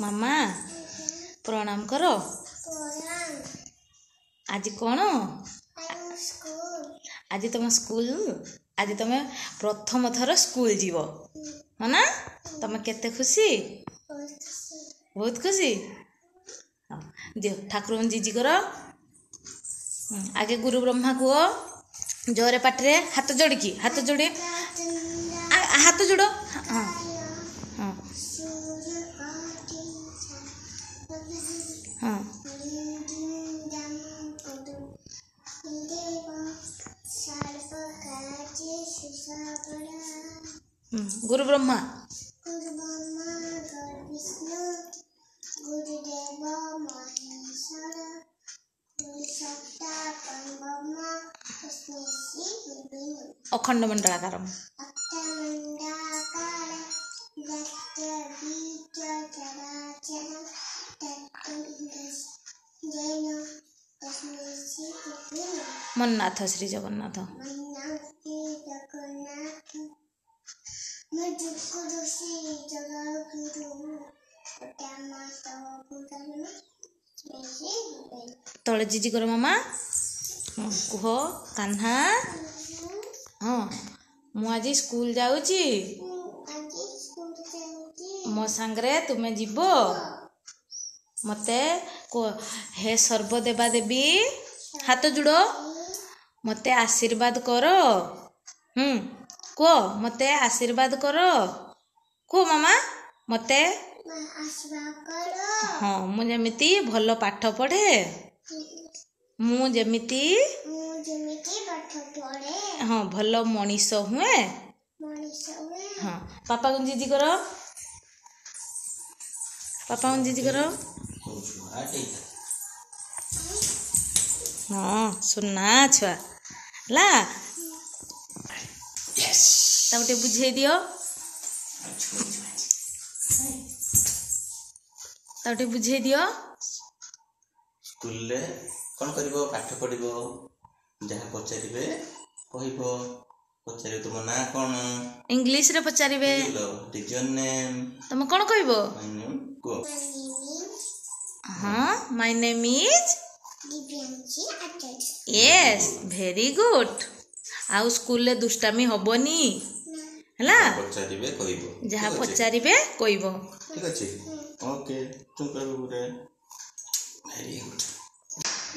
मामा प्रणाम करो। आज कौन आज तुम स्कूल आज तुम प्रथम थर स्कूल जीव हाँ ना तुम केते खुशी बहुत खुशी दियो ठाकुर जीजी कर आगे गुरु ब्रह्मा को जोरे पाटरे हाथ जोड़ी हाथ जोड़ो हाँ हाँ हाँ गुरु ब्रह्मा विष्णु गुरुदेव महेश्वर अखंड मंडलाकारम मन्नाथ श्री जगन्नाथ तले जीजी कर मामा कुह कान्हा हाँ मु आज स्कूल जाऊची मो सांगरे तुम्हें जीव मते को हे सर्व देवा देवी हाथ जुड़ो मते आशीर्वाद करो को मते आशीर्वाद करो को मामा मते हाँ मु जेमिति भल पाठ पढ़े मु जेमिति हाँ भल मनीष हुए हाँ पापा को जीजी करो पापा को जीजी करो हाँ सुनना छुआ ला ताउटे बुझे दियो ताउटे बुझे दियो स्कूल ले कौन करिवो पाठ पढ़िवो जहाँ पचारिबे कहिबो पचारे तुम ना कौन इंग्लिश रे पचारिबे टीचर नेम तुम कौन कहिबो माय नेम को हाँ my name is Divyanshi Acharya yes very good आउ स्कूल ले दुष्टामी होबनी हला पचारिबे कहिबो जहाँ पचारिबे कहिबो ठीक अछि ओके तुम कहबो गुरे वेरी गुड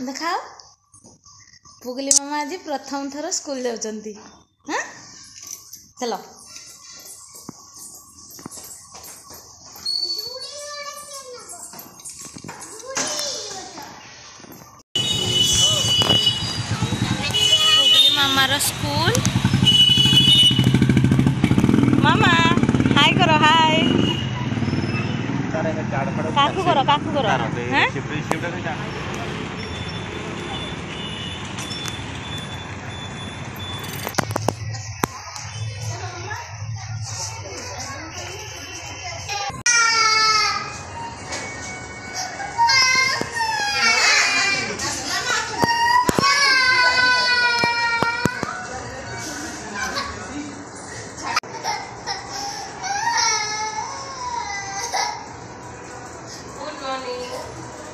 देखाओ पुगली मामा आज प्रथम थर स्कूल जाउचंती हाँ चलो मामार स्कूल मामा हाय करो हाय काकू करो हैं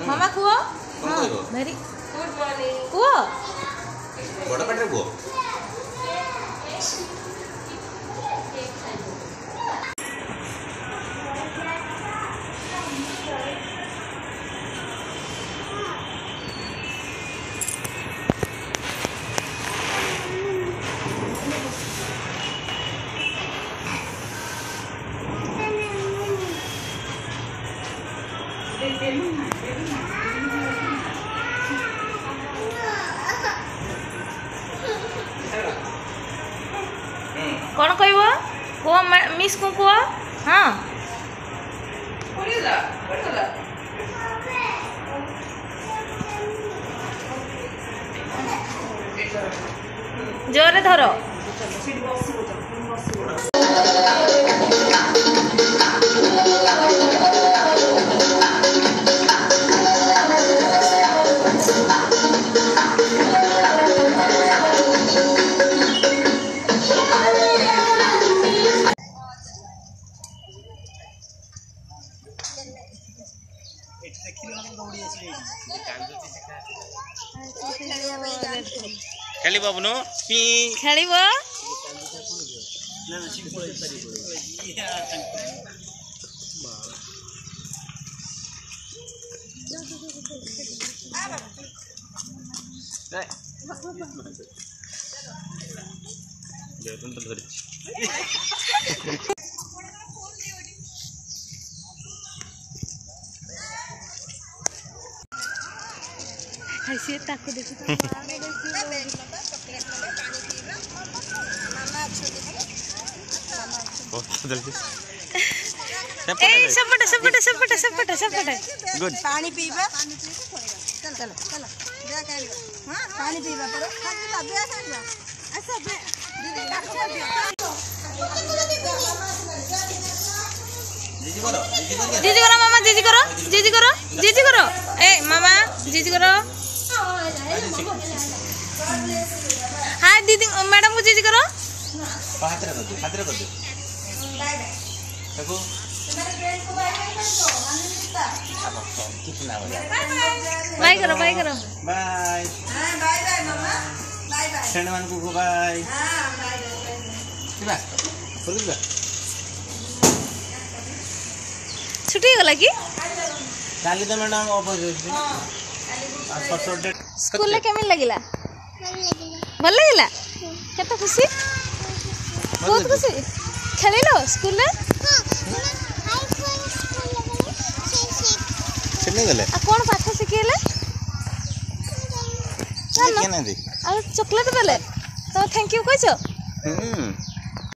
मामा कुओ हाँ वेरी गुड मॉर्निंग कुओ बड़ा पाटे को कौन कहबो को मिस को कुओ हाँ जोरे धरो ଖେଳିବ ବୁନୁ ପି ଖେଳିବ ସିଏ ତାକୁ ଦେଖି ସେପଟେ ସେପଟେ ସେପଟେ ସେପଟେ ସେପଟେ पानी पीवा चलो चलो हाँ पानी पीवा जीजी करो मामा जीजी करो जीजी करो जीजी करो ए मामा जीजी करो हाँ दीदी मैडम को जीजी करो हाथ रे कर दे देखो बाय करो बाय करो बाय बाय बाय मामा बाय बाय फ्रेंड मान को बाय हाँ बाय बाय बोल छुट्टी गला कि काली तो मैडम ऑपोजिट स्कूल ले केमिन लागिला भल लागिला केते खुशी बहुत खुशी खेलिलो स्कूल ले चले गले आ कोन पाठ सिखेले केना दे आ चॉकलेट देले तो थैंक यू कहछो